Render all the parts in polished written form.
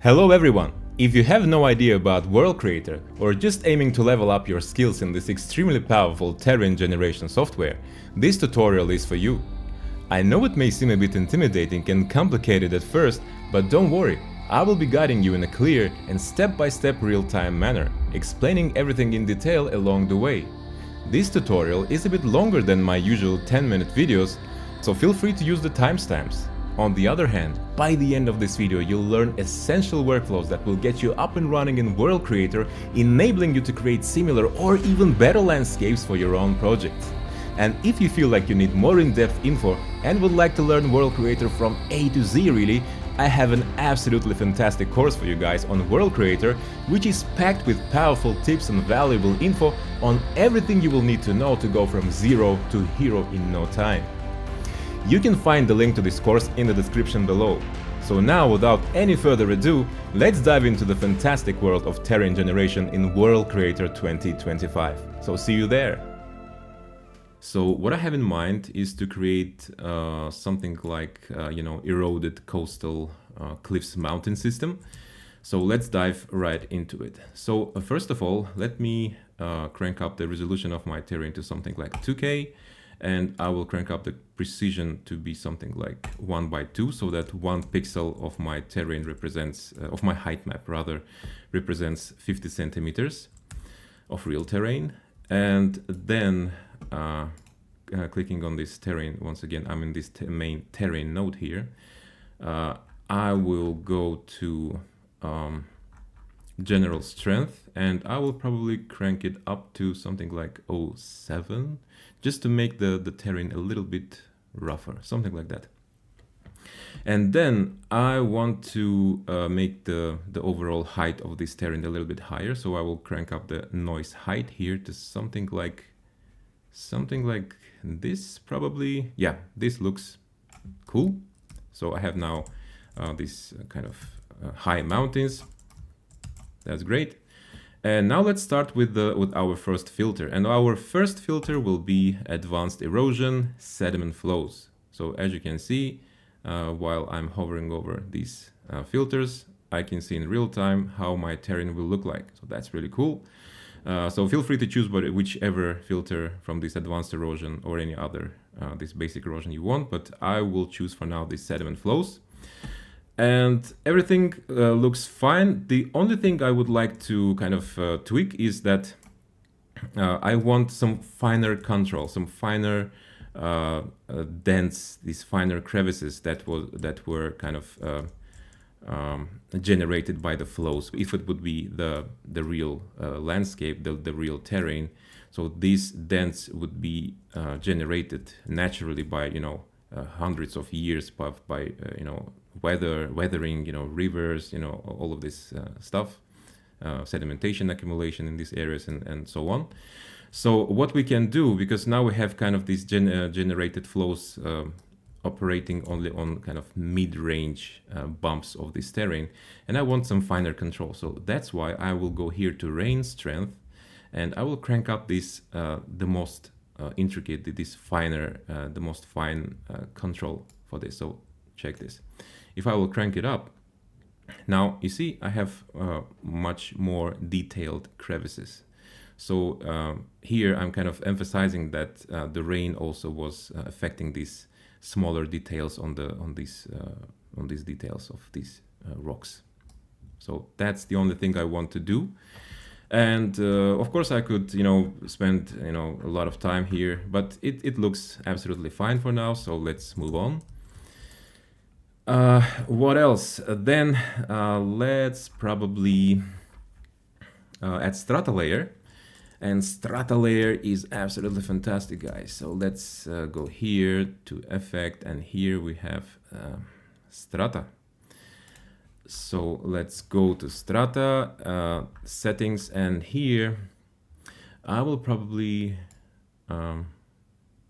Hello everyone! If you have no idea about World Creator or just aiming to level up your skills in this extremely powerful terrain generation software, this tutorial is for you. I know it may seem a bit intimidating and complicated at first, but don't worry, I will be guiding you in a clear and step-by-step real-time manner, explaining everything in detail along the way. This tutorial is a bit longer than my usual 10-minute videos, so feel free to use the timestamps. On the other hand, by the end of this video you'll learn essential workflows that will get you up and running in World Creator, enabling you to create similar or even better landscapes for your own projects. And if you feel like you need more in-depth info and would like to learn World Creator from A to Z really, I have an absolutely fantastic course for you guys on World Creator, which is packed with powerful tips and valuable info on everything you will need to know to go from zero to hero in no time. You can find the link to this course in the description below. So now, without any further ado, let's dive into the fantastic world of terrain generation in World Creator 2025. So see you there! So what I have in mind is to create something like, eroded coastal cliffs mountain system. So let's dive right into it. So first of all, let me crank up the resolution of my terrain to something like 2K. And I will crank up the precision to be something like 1:2, so that 1 pixel of my terrain represents, of my height map rather, represents 50 centimeters of real terrain. And then clicking on this terrain, once again, I'm in this main terrain node here. I will go to general strength, and I will probably crank it up to something like 0.7, just to make the terrain a little bit rougher, something like that. And then I want to make the overall height of this terrain a little bit higher, so I will crank up the noise height here to something like this, probably. Yeah, this looks cool. So I have now these kind of high mountains. That's great. And now let's start with our first filter. And our first filter will be advanced erosion sediment flows. So as you can see, while I'm hovering over these filters, I can see in real time how my terrain will look like. So that's really cool. So feel free to choose whichever filter from this advanced erosion or any other this basic erosion you want, but I will choose for now these sediment flows. And everything looks fine. The only thing I would like to kind of tweak is that I want some finer control, some finer dents, these finer crevices that were kind of generated by the flows. If it would be the real landscape, the real terrain, so these dents would be generated naturally by hundreds of years by weathering, rivers, all of this stuff, sedimentation accumulation in these areas and so on. So what we can do, because now we have kind of these generated flows operating only on kind of mid-range bumps of this terrain, and I want some finer control. So that's why I will go here to rain strength, and I will crank up this the most intricate, this finer, the most fine control for this. So check this. If I will crank it up, now you see I have much more detailed crevices. So here I'm kind of emphasizing that the rain also was affecting these smaller details on these details of these rocks. So that's the only thing I want to do. And of course I could spend a lot of time here, but it looks absolutely fine for now. So let's move on. What else? Then let's probably add strata layer. And strata layer is absolutely fantastic, guys. So let's go here to effect, and here we have strata. So let's go to strata settings, and here I will probably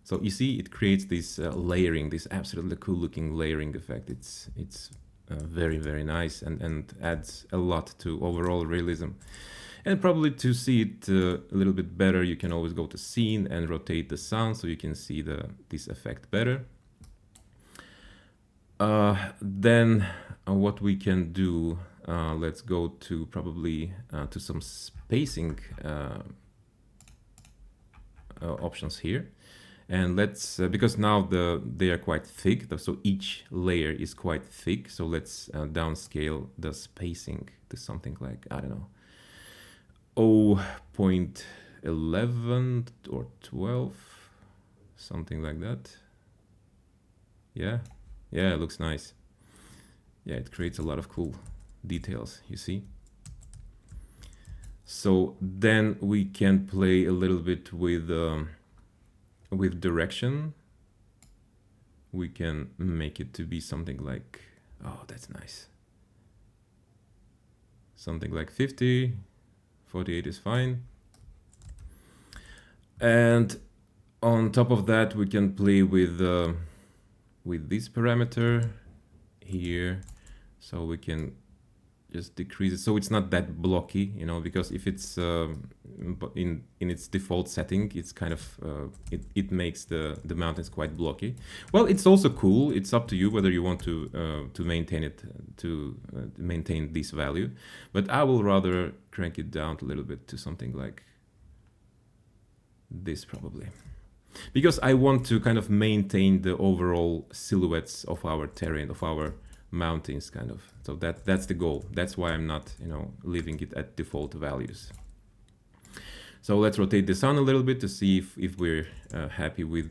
so you see it creates this layering, this absolutely cool looking layering effect. It's very, very nice and adds a lot to overall realism. And probably to see it a little bit better, you can always go to scene and rotate the sound so you can see this effect better. Then what we can do, let's go to probably to some spacing options here. And let's, because now they are quite thick, so each layer is quite thick. So let's downscale the spacing to something like, I don't know, 0.11 or 12, something like that. Yeah, it looks nice. Yeah, it creates a lot of cool details, you see. So then we can play a little bit with direction. We can make it to be something like, oh, that's nice. Something like 50, 48 is fine. And on top of that, we can play with this parameter here. So we can just decrease it so it's not that blocky, you know, because if it's in its default setting, it's kind of it makes the mountains quite blocky. Well, it's also cool. It's up to you whether you want to maintain it, to maintain this value, but I will rather crank it down a little bit to something like this probably, because I want to kind of maintain the overall silhouettes of our terrain, of our mountains, kind of. So that's the goal. That's why I'm not, you know, leaving it at default values. So let's rotate the sun a little bit to see if we're happy with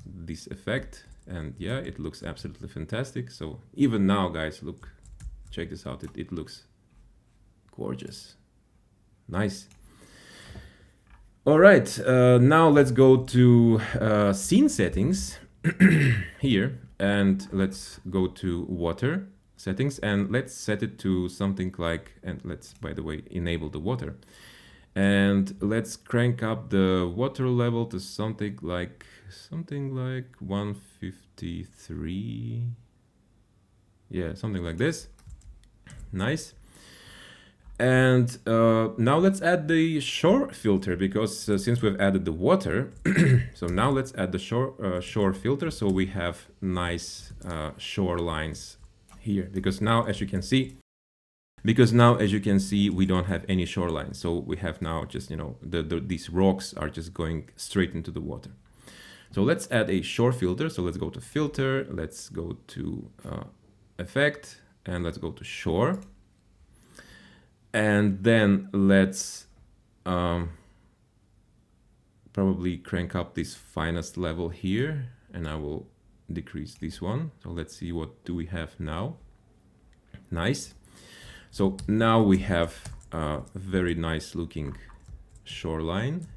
this effect. And yeah, it looks absolutely fantastic. So even now, guys, look, check this out. It looks gorgeous. Nice. All right, now let's go to scene settings here, and let's go to water settings, and let's set it to something like, and let's, by the way, enable the water, and let's crank up the water level to something like 153. Yeah, something like this. Nice. And now let's add the shore filter, because since we've added the water, so now let's add the shore filter, so we have nice shorelines here. Because now, as you can see, we don't have any shoreline. So we have now just, you know, these rocks are just going straight into the water. So let's add a shore filter. So let's go to filter, let's go to effect, and let's go to shore. And then let's probably crank up this finest level here, and I will decrease this one. So let's see, what do we have now? Nice. So now we have a very nice looking shoreline.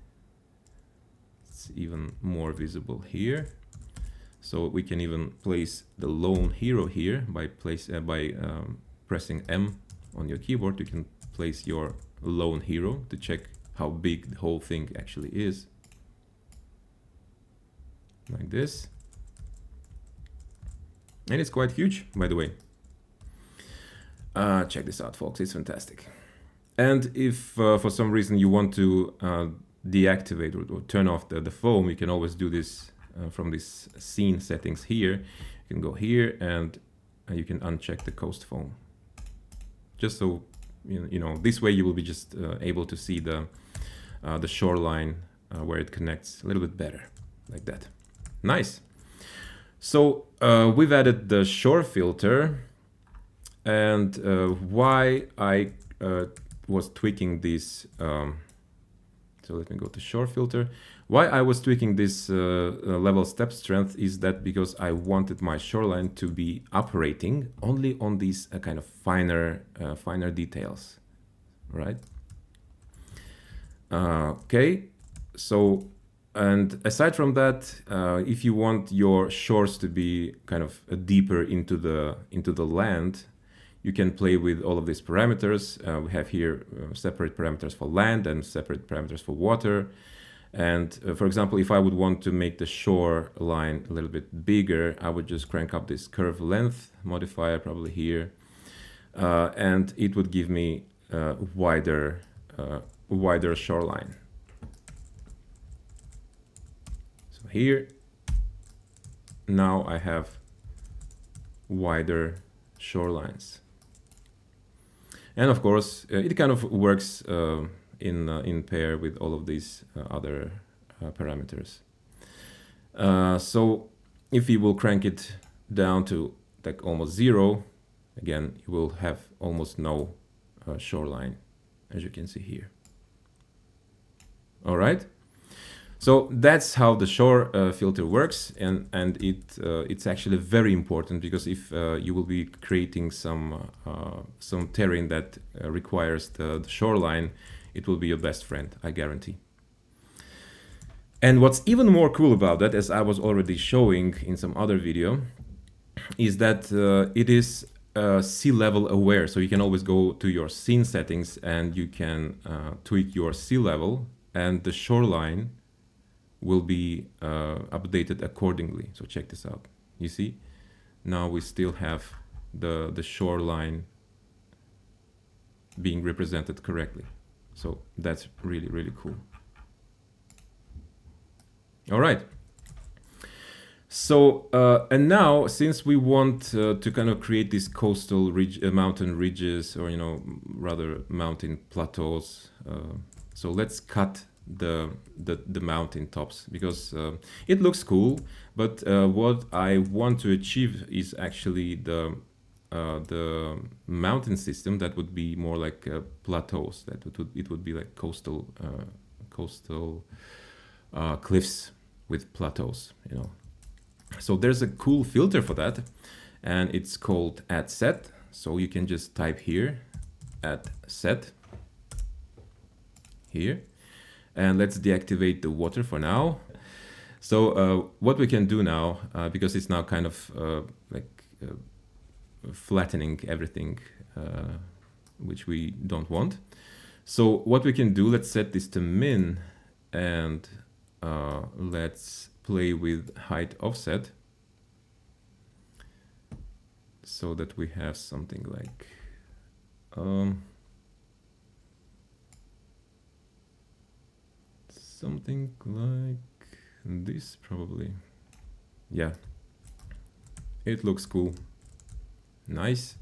It's even more visible here. So we can even place the lone hero here by pressing M on your keyboard. You can place your lone hero to check how big the whole thing actually is. Like this. And it's quite huge, by the way. Check this out, folks. It's fantastic. And if for some reason you want to deactivate or turn off the foam, you can always do this from this scene settings here. You can go here and you can uncheck the coast foam. Just so you know, this way you will be just able to see the shoreline where it connects a little bit better, like that. Nice. So we've added the shore filter, and why I was tweaking this. So let me go to shore filter. Why I was tweaking this level step strength is that because I wanted my shoreline to be operating only on these kind of finer details, right? Okay, so, and aside from that, if you want your shores to be kind of deeper into the land, you can play with all of these parameters. We have here separate parameters for land and separate parameters for water. And for example, if I would want to make the shore line a little bit bigger, I would just crank up this curve length modifier probably here. And it would give me wider shoreline. So here, now I have wider shorelines. And of course, it kind of works in pair with all of these other parameters. So if you will crank it down to like almost 0, again, you will have almost no shoreline, as you can see here. All right. So that's how the shore filter works, and it's actually very important, because if you will be creating some terrain that requires the shoreline, it will be your best friend, I guarantee. And what's even more cool about that, as I was already showing in some other video, is that it is sea level aware. So you can always go to your scene settings and you can tweak your sea level, and the shoreline will be updated accordingly. So check this out. You see, now we still have the shoreline being represented correctly. So that's really, really cool. All right. So, and now, since we want to kind of create these coastal mountain ridges, or, you know, rather mountain plateaus, so let's cut the mountain tops, because it looks cool, but what I want to achieve is actually the mountain system that would be more like plateaus. That it would be like coastal cliffs with plateaus, you know. So there's a cool filter for that, and it's called add set. So you can just type here add set here, and let's deactivate the water for now. So what we can do now, because it's now kind of flattening everything, which we don't want. So what we can do, let's set this to min, and let's play with height offset, so that we have something like this, probably. Yeah, it looks cool. Nice.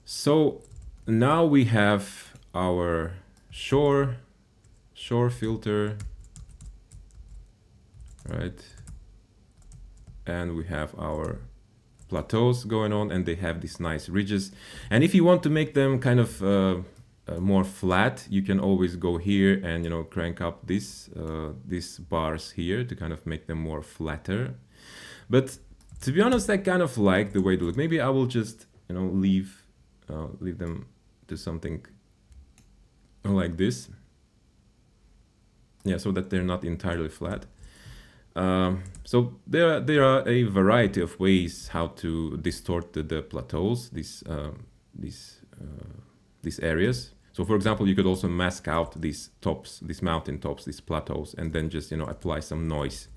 So now we have our shore filter, right? And we have our plateaus going on, and they have these nice ridges. And if you want to make them kind of more flat, you can always go here and, you know, crank up these bars here to kind of make them more flatter. But to be honest, I kind of like the way they look. Maybe I will just, you know, leave them to something like this. Yeah, so that they're not entirely flat. So there are a variety of ways how to distort the plateaus, these areas. So for example, you could also mask out these tops, these mountain tops, these plateaus, and then just, you know, apply some noise.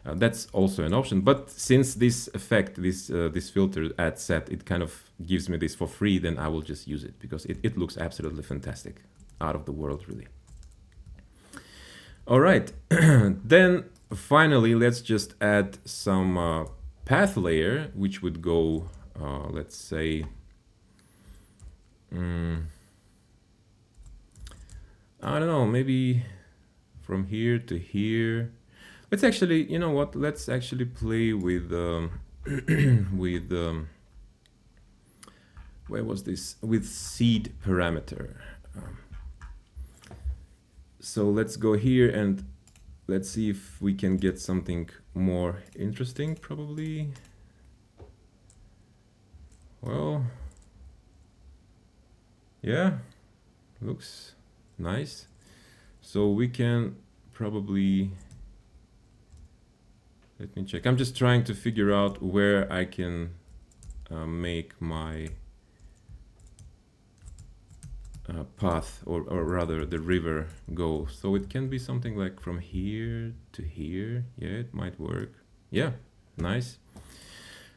That's also an option. But since this effect, this filter add set, it kind of gives me this for free, then I will just use it, because it looks absolutely fantastic, out of the world, really. All right, then finally, let's just add some path layer, which would go, let's say, I don't know, maybe from here to here. Let's actually, you know what? Let's actually play with where was this? With seed parameter. So let's go here and let's see if we can get something more interesting, probably. Well, yeah, looks nice. So we can probably, let me check. I'm just trying to figure out where I can make my path, or rather the river, go. So it can be something like from here to here. Yeah, it might work. Yeah, nice.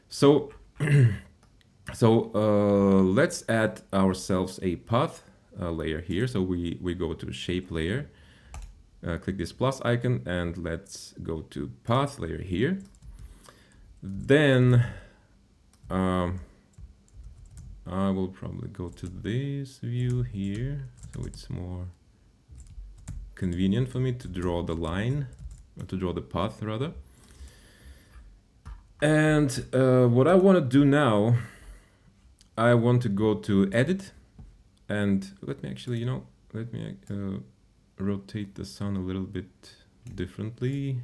So let's add ourselves a path layer here. So we go to shape layer, click this plus icon, and let's go to path layer here. Then I will probably go to this view here, so it's more convenient for me to draw the line, or to draw the path rather. And what I want to do now, I want to go to edit, and let me actually, let me rotate the sun a little bit differently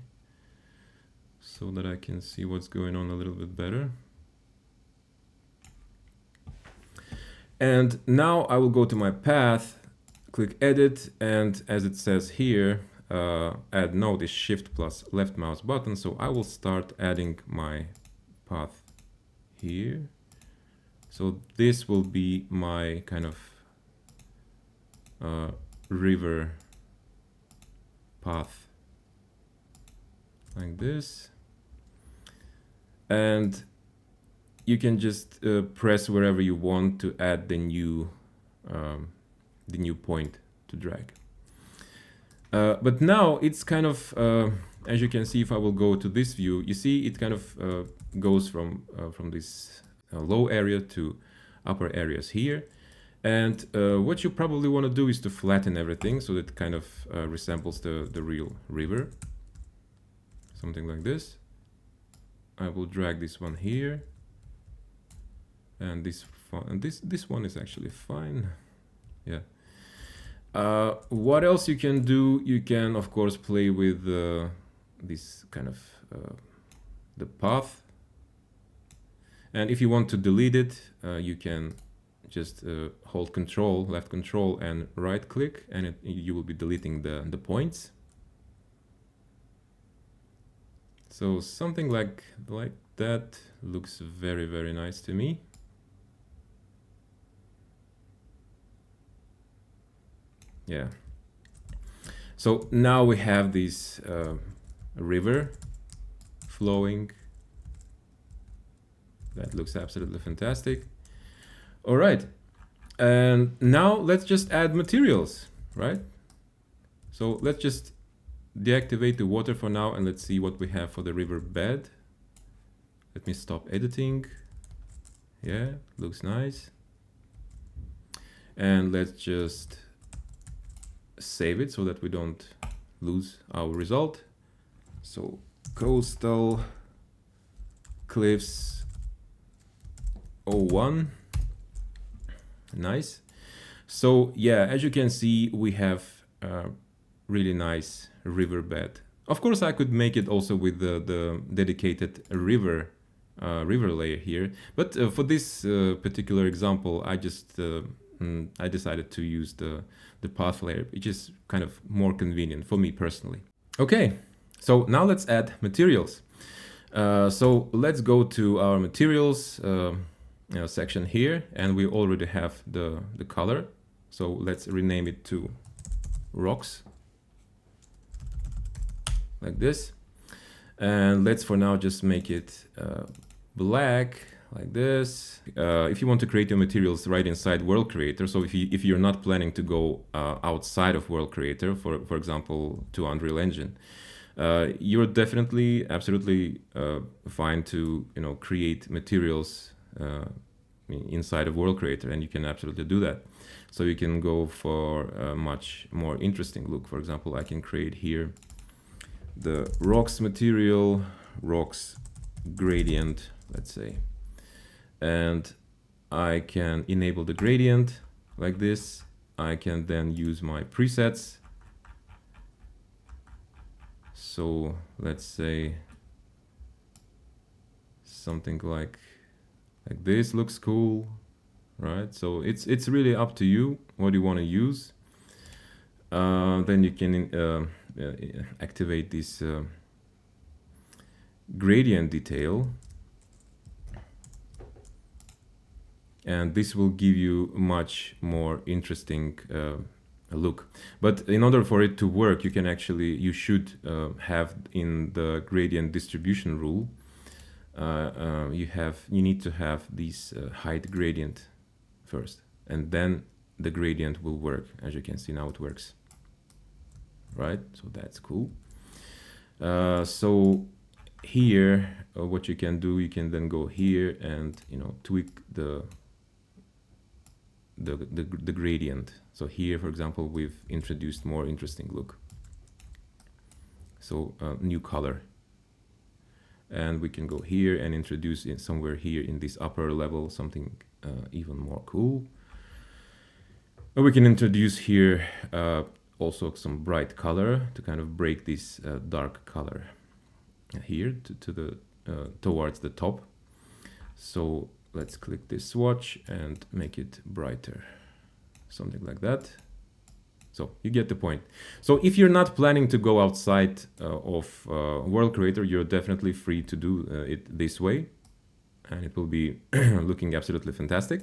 so that I can see what's going on a little bit better. And now I will go to my path, click edit, and as it says here, add node is shift plus left mouse button. So I will start adding my path here. So this will be my kind of river path like this. And you can just press wherever you want to add the new point to drag. But now it's kind of, as you can see, if I will go to this view, you see it kind of goes from this low area to upper areas here. And what you probably want to do is to flatten everything so that it kind of resembles the real river. Something like this. I will drag this one here. And this one is actually fine. Yeah. What else you can do? You can, of course, play with this kind of the path. And if you want to delete it, you can just hold Control, left Control, and right click, and you will be deleting the points. So something like that looks very, very nice to me. Yeah. So now we have this river flowing. That looks absolutely fantastic. All right. And now let's just add materials, right? So let's just deactivate the water for now, and let's see what we have for the river bed. Let me stop editing. Yeah, looks nice. And let's just save it so that we don't lose our result. So coastal cliffs 01. Nice. So yeah, as you can see, we have a really nice riverbed. Of course, I could make it also with the dedicated river layer here, but for this particular example, I just I decided to use the path layer, which is kind of more convenient for me personally. Okay, so now let's add materials. So let's go to our materials section here, and we already have the color. So let's rename it to rocks, like this. And let's for now just make it black, like this. If you want to create your materials right inside World Creator, so if you're not planning to go outside of World Creator, for example, to Unreal Engine, you're definitely absolutely fine to create materials inside of World Creator, and you can absolutely do that. So you can go for a much more interesting look. For example, I can create here the rocks material, rocks gradient, let's say, and I can enable the gradient like this. I can then use my presets. So let's say something like this looks cool, right? So it's really up to you what you want to use. Then you can activate this gradient detail, and this will give you much more interesting look. But in order for it to work, you should have in the gradient distribution rule, you need to have this height gradient first, and then the gradient will work. As you can see now, it works, right? So that's cool. So here, what you can do, you can then go here and tweak the the gradient. So here, for example, we've introduced more interesting look. So new color. And we can go here and introduce it somewhere here in this upper level, something even more cool. Or we can introduce here also some bright color to kind of break this dark color here to the towards the top. So let's click this swatch and make it brighter, something like that. So you get the point. So if you're not planning to go outside of World Creator, you're definitely free to do it this way, and it will be looking absolutely fantastic.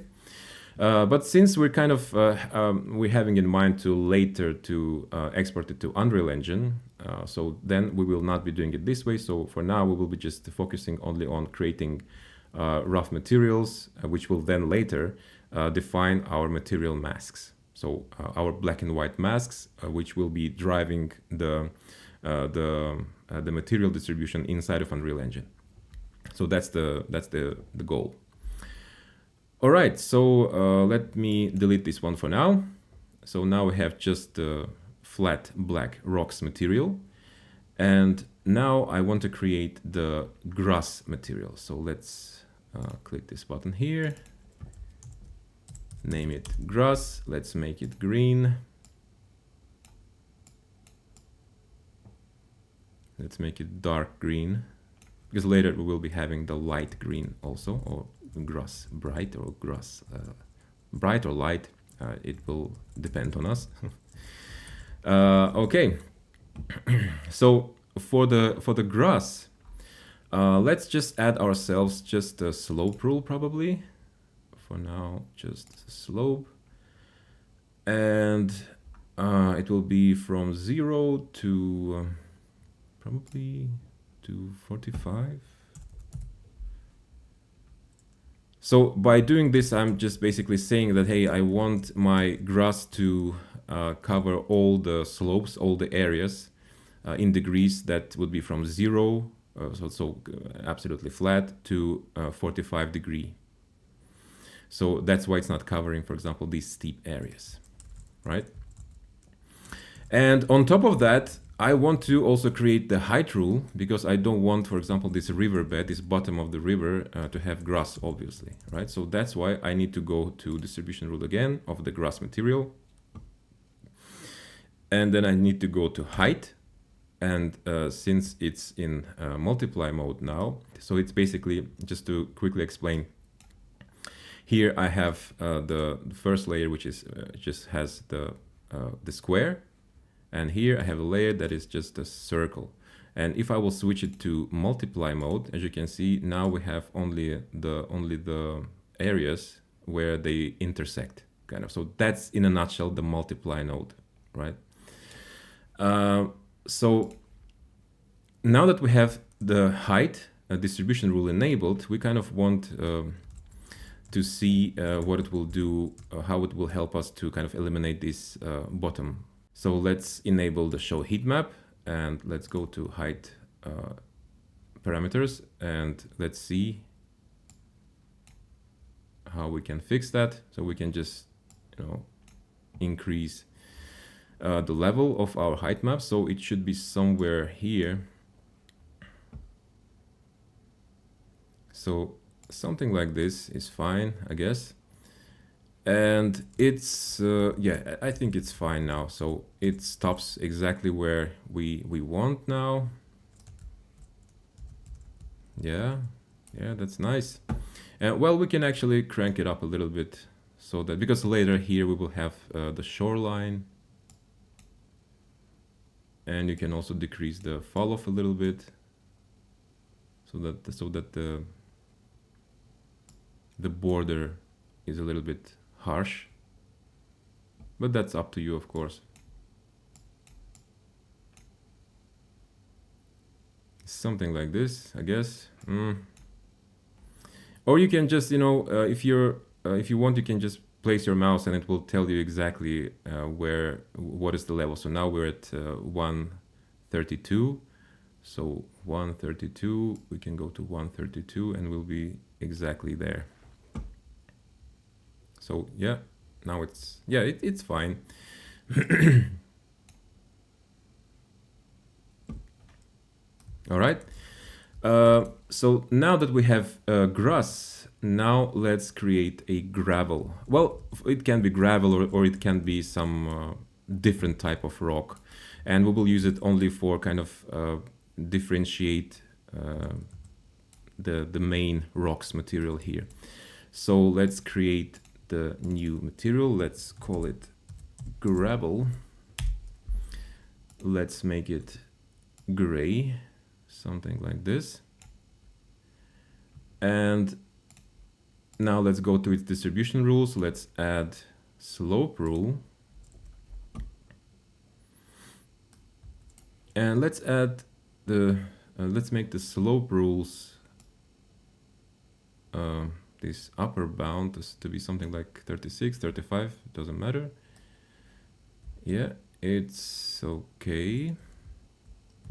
But since we're kind of we're having in mind to later to export it to Unreal Engine, so then we will not be doing it this way. So for now, we will be just focusing only on creating rough materials, which will then later define our material masks. So our black and white masks, which will be driving the material distribution inside of Unreal Engine. So that's the goal. All right, so let me delete this one for now. So now we have just the flat black rocks material. And now I want to create the grass material. So let's click this button here. Name it grass. Let's make it green. Let's make it dark green, because later we will be having the light green also, or grass bright, or grass bright or light. It will depend on us. Okay. So for the grass, let's just add ourselves just a slope rule probably. For now, just slope, and it will be from 0 to probably to 45. So by doing this, I'm just basically saying that, hey, I want my grass to cover all the slopes, all the areas in degrees. That would be from 0, so absolutely flat, to 45 degree. So that's why it's not covering, for example, these steep areas, right? And on top of that, I want to also create the height rule, because I don't want, for example, this riverbed, this bottom of the river, to have grass, obviously, right? So that's why I need to go to distribution rule again of the grass material. And then I need to go to height. And since it's in multiply mode now, so it's basically, just to quickly explain, here I have the first layer, which is just has the square, and here I have a layer that is just a circle. And if I will switch it to multiply mode, as you can see, now we have only the areas where they intersect, kind of. So that's in a nutshell the multiply node, right? So now that we have the height distribution rule enabled, we kind of want to see what it will do, how it will help us to kind of eliminate this bottom. So let's enable the show heat map, and let's go to height parameters, and let's see how we can fix that. So we can just, increase the level of our height map. So it should be somewhere here. So something like this is fine, I guess. And it's, yeah, I think it's fine now. So it stops exactly where we want now. Yeah, that's nice. Well, we can actually crank it up a little bit, so that, because later here we will have the shoreline. And you can also decrease the fall off a little bit, so that the border is a little bit harsh, but that's up to you, of course. Something like this, I guess. Or you can just, if you want, you can just place your mouse and it will tell you exactly what is the level. So now we're at 132. So 132, we can go to 132 and we'll be exactly there. So yeah, now it's, yeah, it's fine. All right. So now that we have grass, now let's create a gravel. Well, it can be gravel or it can be some different type of rock. And we will use it only for kind of differentiate the main rocks material here. So let's create the new material. Let's call it gravel. Let's make it gray, something like this. And now let's go to its distribution rules. Let's add slope rule. And let's add the, let's make the slope rules, this upper bound to be something like 36, 35, doesn't matter. Yeah, it's okay.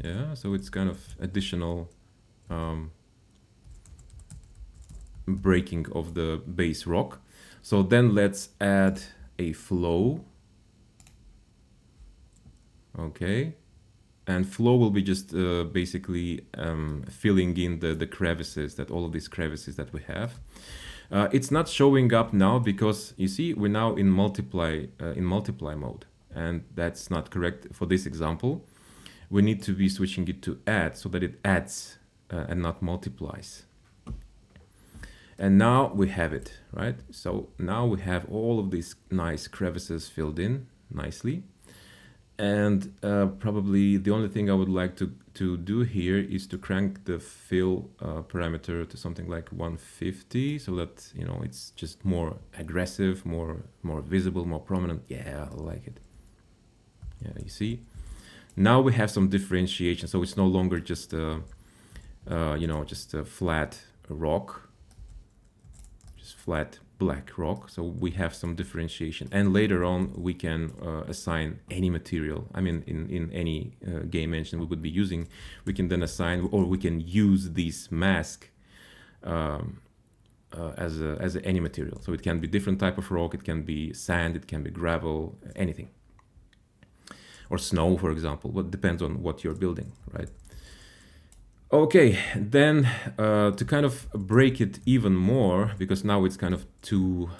Yeah, so it's kind of additional breaking of the base rock. So then let's add a flow. Okay. And flow will be just basically filling in the crevices, that all of these crevices that we have. It's not showing up now because you see we're now in multiply mode, and that's not correct for this example. We need to be switching it to add so that it adds and not multiplies. And now we have it, right? So now we have all of these nice crevices filled in nicely. And probably the only thing I would like to do here is to crank the fill parameter to something like 150, so that, you know, it's just more aggressive, more visible, more prominent. Yeah, I like it. Yeah, you see. Now we have some differentiation, so it's no longer just you know, just a flat rock, just flat black rock. So we have some differentiation, and later on we can assign any material. I mean, in any game engine we would be using, we can then assign, or we can use this mask as any material. So it can be different type of rock, it can be sand, it can be gravel, anything, or snow, for example. But depends on what you're building, right? Okay, then to kind of break it even more, because now it's kind of too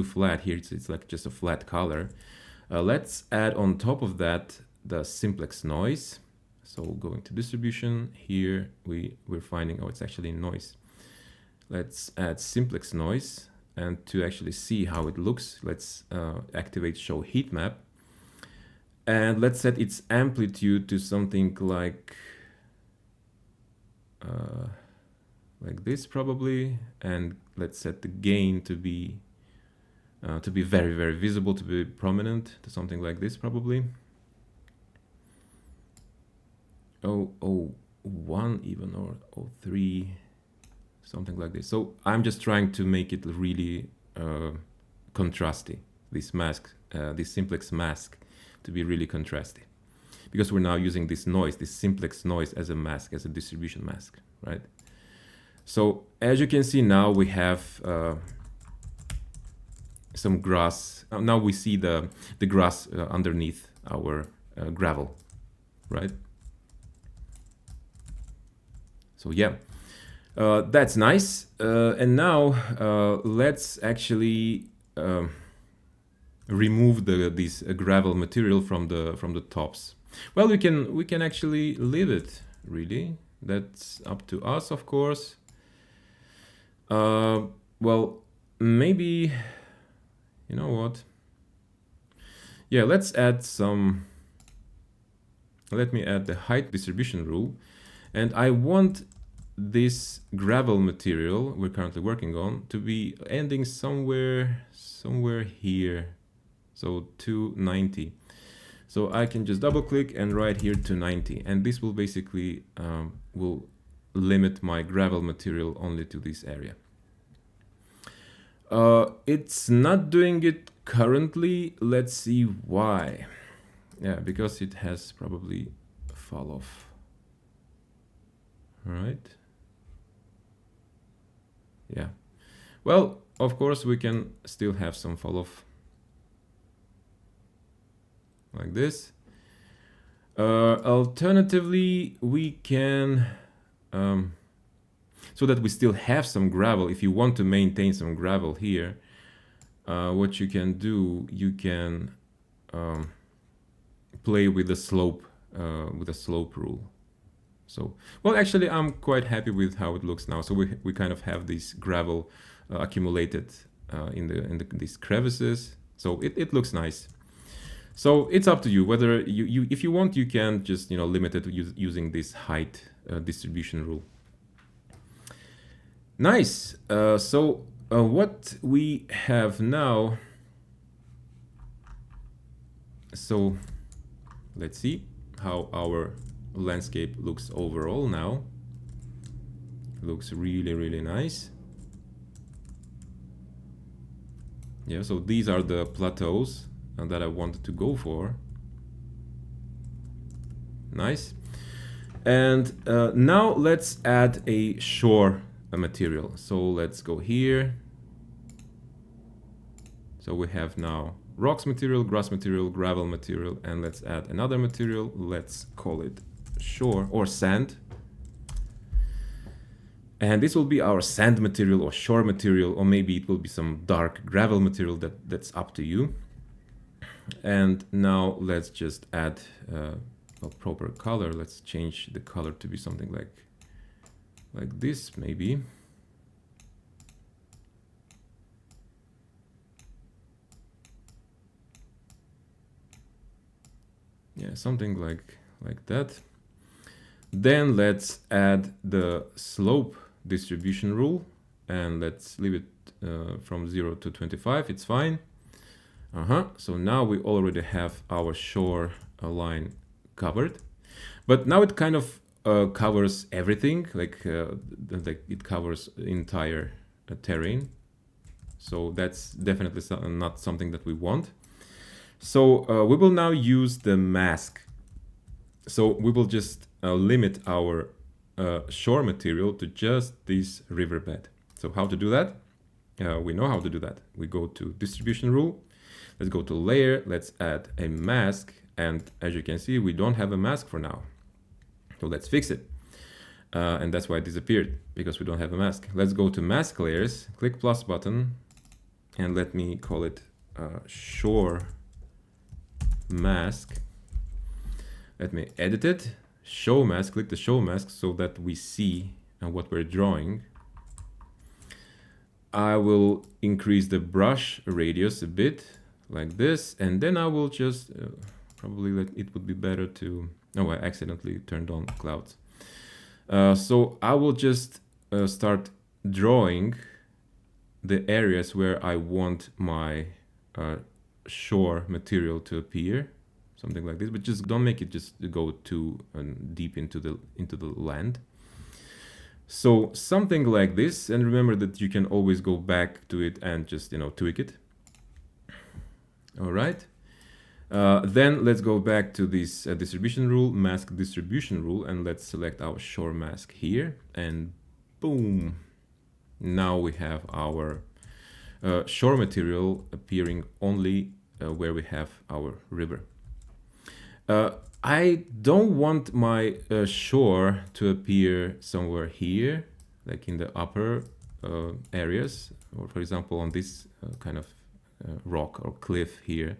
flat here, it's like just a flat color. Let's add on top of that the simplex noise. So going to distribution here, we're finding, oh, it's actually noise. Let's add simplex noise, and to actually see how it looks, let's activate show heat map, and let's set its amplitude to something like this probably, and let's set the gain to be very, very visible, to be prominent, to something like this probably. Oh, 1 even, or 03, something like this. So I'm just trying to make it really contrasty, this mask, this simplex mask, to be really contrasty, because we're now using this noise, this simplex noise, as a mask, as a distribution mask, right? So as you can see, now we have some grass. Now we see the grass underneath our gravel, right? So yeah, that's nice. And now let's actually remove this gravel material from the tops. Well, we can actually leave it, really. That's up to us, of course. Well, maybe, you know what? Yeah, let's add some. Let me add the height distribution rule, and I want this gravel material we're currently working on to be ending somewhere here. So 290. So I can just double click and write here 290, and this will basically will limit my gravel material only to this area. It's not doing it currently. Let's see why. Yeah, because it has probably fall off. All right. Yeah. Well, of course we can still have some fall off. like this. Alternatively, we can, so that we still have some gravel, if you want to maintain some gravel here, what you can do, you can play with the slope rule. So, well, actually, I'm quite happy with how it looks now. So we kind of have this gravel accumulated in these crevices. So it looks nice. So it's up to you whether if you want, you can just limit it using this height distribution rule. Nice. So what we have now. So let's see how our landscape looks overall now. Looks really, really nice. Yeah, so these are the plateaus that I wanted to go for. Nice. And now let's add a shore material. So let's go here. So we have now rocks material, grass material, gravel material, and let's add another material. Let's call it shore or sand. And this will be our sand material or shore material, or maybe it will be some dark gravel material, that's up to you. And now let's just add a proper color. Let's change the color to be something like this, maybe. Yeah, something like that. Then let's add the slope distribution rule, and let's leave it from 0 to 25. It's fine. So now we already have our shore line covered, but now it kind of covers everything, like it covers entire terrain. So that's definitely not something that we want. So we will now use the mask. So we will just limit our shore material to just this riverbed. So how to do that? We know how to do that. We go to distribution rule. Let's go to layer. Let's add a mask. And as you can see, we don't have a mask for now. So let's fix it. And that's why it disappeared, because we don't have a mask. Let's go to mask layers, click plus button, and let me call it shore mask. Let me edit it. Show mask, click the show mask so that we see what we're drawing. I will increase the brush radius a bit, like this, and then I will just probably it would be better to. Oh, I accidentally turned on clouds. So I will just start drawing the areas where I want my shore material to appear, something like this. But just don't make it just go too deep into the land. So something like this, and remember that you can always go back to it and just tweak it. All right. Then let's go back to this distribution rule, mask distribution rule, and let's select our shore mask here, and boom. Now we have our shore material appearing only where we have our river. I don't want my shore to appear somewhere here, like in the upper areas, or for example on this kind of rock or cliff here.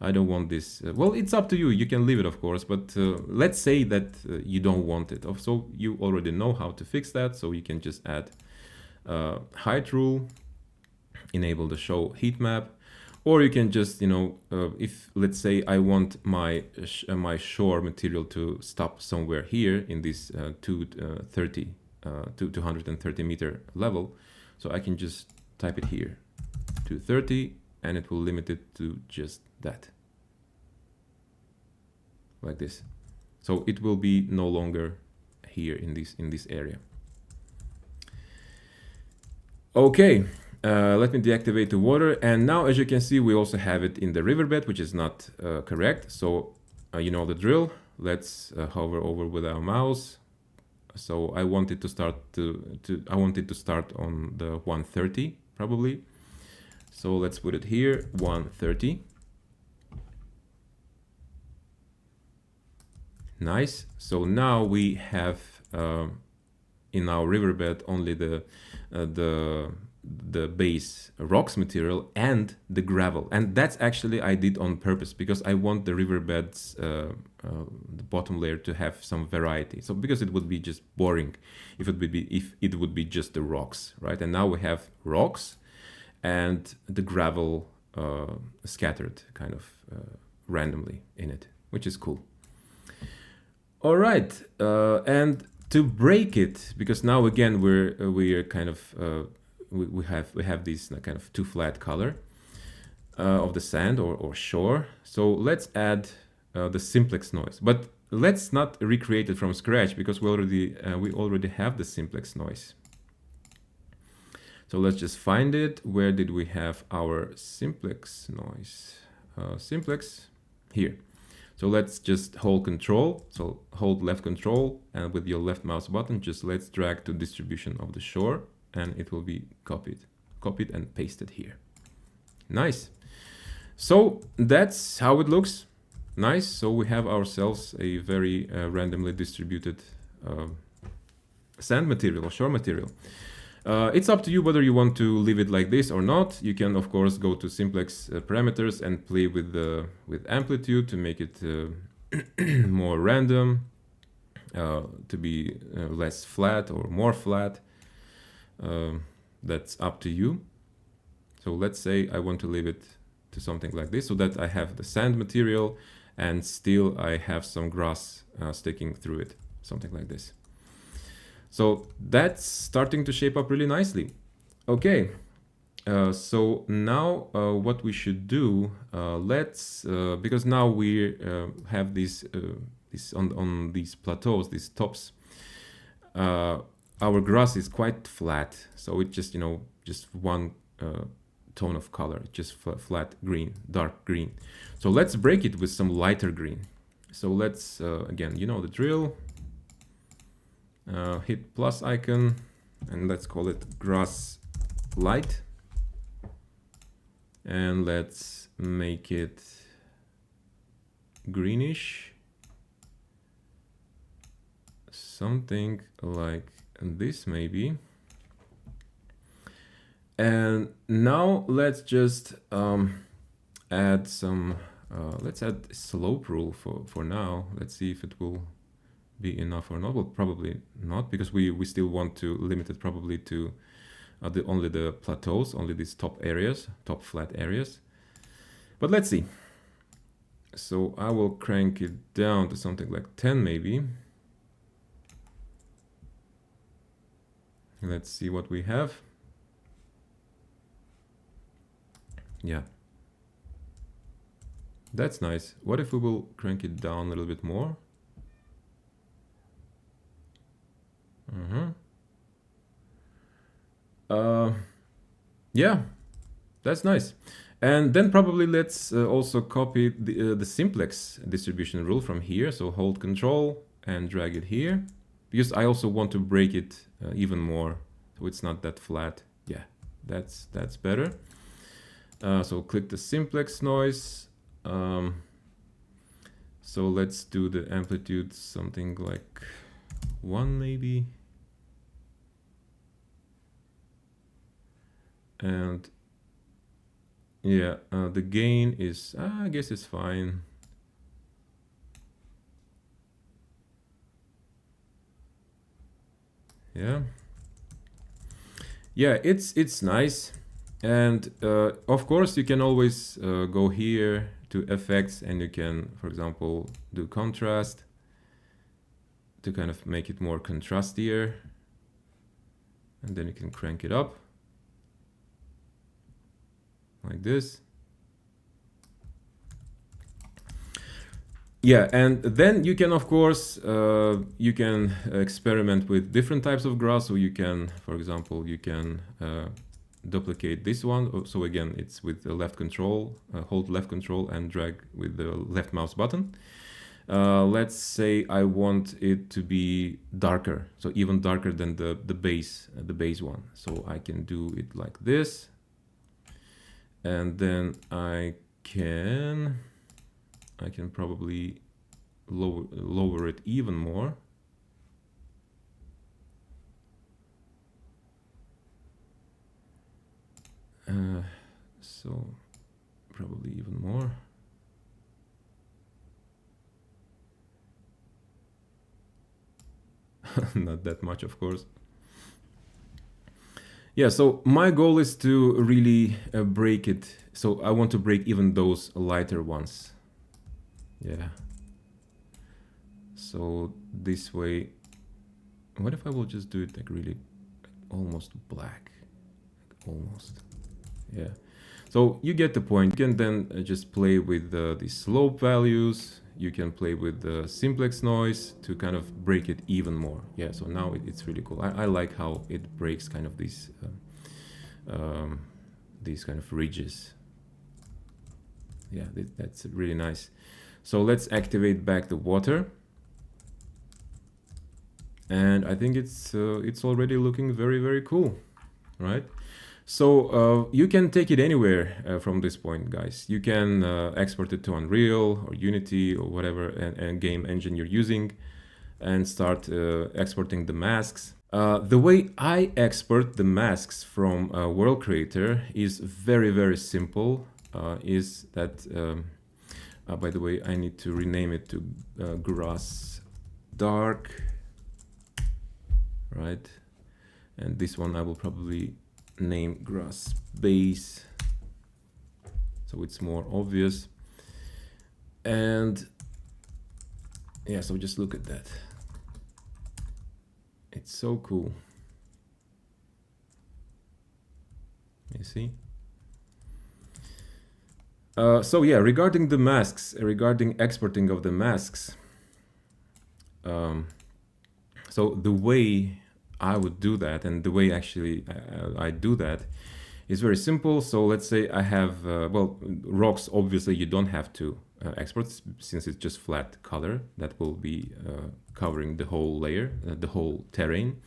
I don't want this. Well, it's up to you. You can leave it, of course, but let's say that you don't want it. So you already know how to fix that. So you can just add height rule, enable the show heat map, or you can just, if let's say I want my shore material to stop somewhere here in this 230 meter level, so I can just type it here, 230, and it will limit it to just that, like this. So it will be no longer here in this area. Okay. Let me deactivate the water, and now as you can see we also have it in the riverbed, which is not correct. So you know the drill. Let's hover over with our mouse. So I want it to start I want it to start on the 130 probably. So let's put it here, 130. Nice. So now we have in our riverbed only the base rocks material and the gravel, and that's actually I did on purpose because I want the riverbeds the bottom layer to have some variety. So because it would be just boring if it would be just the rocks, right? And now we have rocks and the gravel scattered kind of randomly in it, which is cool. All right, and to break it, because now again we're kind of we have this kind of too flat color of the sand or shore. So let's add the simplex noise, but let's not recreate it from scratch because we already have the simplex noise. So let's just find it. Where did we have our simplex noise? Simplex here. So let's just hold control. So hold left control, and with your left mouse button, just let's drag to distribution of the shore, and it will be copied and pasted here. Nice. So that's how it looks. Nice. So we have ourselves a very randomly distributed sand material or shore material. It's up to you whether you want to leave it like this or not. You can of course go to simplex parameters and play with amplitude to make it more random, to be less flat or more flat. That's up to you. So let's say I want to leave it to something like this so that I have the sand material and still I have some grass sticking through it, something like this. So that's starting to shape up really nicely. Okay, so now what we should do, let's, because now we have these on these plateaus, these tops, our grass is quite flat. So it just, just one tone of color, just flat green, dark green. So let's break it with some lighter green. So let's, again, you know the drill. Hit plus icon and let's call it grass light, and let's make it greenish, something like this maybe. And now let's just add some let's add slope rule for now. Let's see if it will be enough or not. Well, probably not, because we still want to limit it probably to only the plateaus, only these top flat areas. But let's see. So I will crank it down to something like 10 maybe. Let's see what we have. Yeah, that's nice. What if we will crank it down a little bit more? Yeah, that's nice. And then probably let's also copy the simplex distribution rule from here. So hold control and drag it here, because I also want to break it even more, so it's not that flat. Yeah, that's better. So click the simplex noise. So let's do the amplitude something like 1 maybe. And yeah, the gain is, I guess it's fine. Yeah. Yeah, it's nice. And of course you can always go here to effects, and you can, for example, do contrast to kind of make it more contrastier. And then you can crank it up like this. Yeah, and then you can, of course, you can experiment with different types of grass. So you can, for example, you can duplicate this one. So again, it's with the left control, hold left control and drag with the left mouse button. Let's say I want it to be darker, so even darker than the base one. So I can do it like this, and then I can probably lower it even more. So probably even more. Not that much, of course. Yeah, so my goal is to really break it. So I want to break even those lighter ones. Yeah. So this way, what if I will just do it like really almost black? Almost. Yeah. So you get the point. You can then just play with the slope values. You can play with the simplex noise to kind of break it even more. Yeah, so now it's really cool. I like how it breaks kind of these kind of ridges. Yeah, that's really nice. So let's activate back the water. And I think it's already looking very, very cool, right? So you can take it anywhere from this point, guys. You can export it to Unreal or Unity or whatever and game engine you're using and start exporting the masks. The way I export the masks from World Creator is very, very simple. Is that, by the way, I need to rename it to Grass Dark, right? And this one I will probably name Grass Base, so it's more obvious. And yeah, so just look at that. It's so cool. You see? So yeah, regarding the masks, regarding exporting of the masks, so the way I would do that, and the way actually I do that, is very simple. So let's say I have, well, rocks, obviously you don't have to export since it's just flat color that will be covering the whole layer, the whole terrain.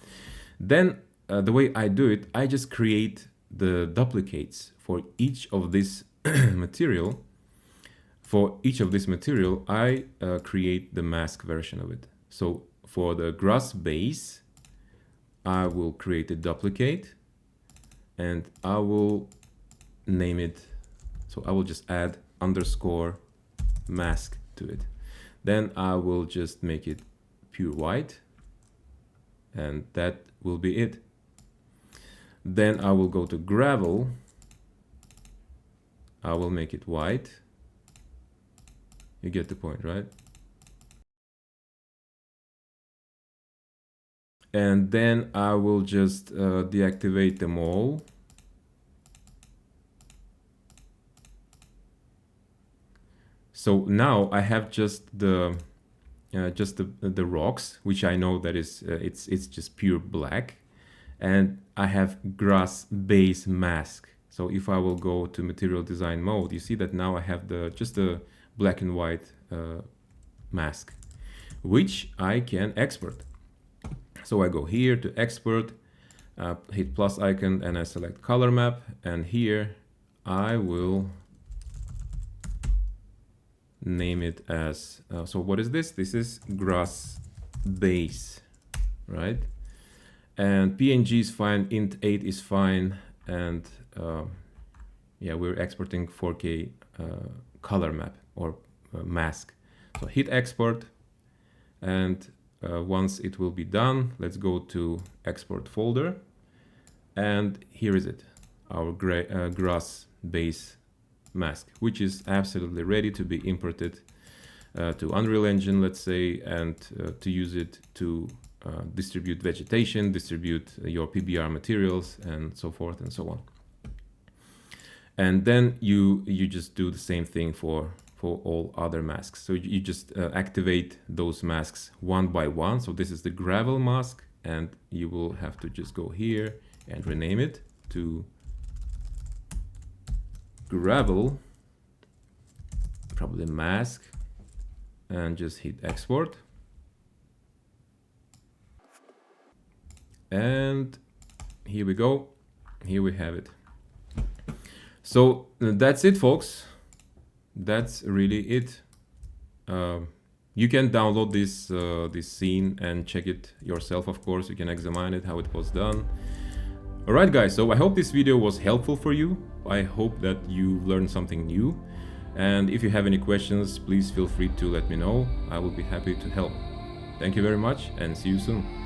Then the way I do it, I just create the duplicates for each of this material. For each of this material, I create the mask version of it. So for the grass base, I will create a duplicate and I will name it. So I will just add underscore mask to it. Then I will just make it pure white and that will be it. Then I will go to gravel. I will make it white. You get the point, right? And then I will just deactivate them all. So now I have just the rocks, which I know that is it's just pure black, and I have grass base mask. So if I will go to material design mode, you see that now I have just the black and white mask, which I can export. So I go here to export, hit plus icon, and I select color map, and here I will name it as, so what is this? This is grass base, right? And PNG is fine, int 8 is fine, and yeah, we're exporting 4K color map or mask. So hit export, and once it will be done, let's go to export folder, and here is it, our grass base mask, which is absolutely ready to be imported to Unreal Engine, let's say, and to use it to distribute vegetation, distribute your PBR materials, and so forth and so on. And then you just do the same thing for all other masks. So you just activate those masks one by one. So this is the gravel mask, and you will have to just go here and rename it to gravel, probably mask, and just hit export. And here we go. Here we have it. So that's it, folks. That's really it. You can download this scene and check it yourself, of course. You can examine it, how it was done. Alright guys, so I hope this video was helpful for you. I hope that you learned something new. And if you have any questions, please feel free to let me know. I will be happy to help. Thank you very much and see you soon.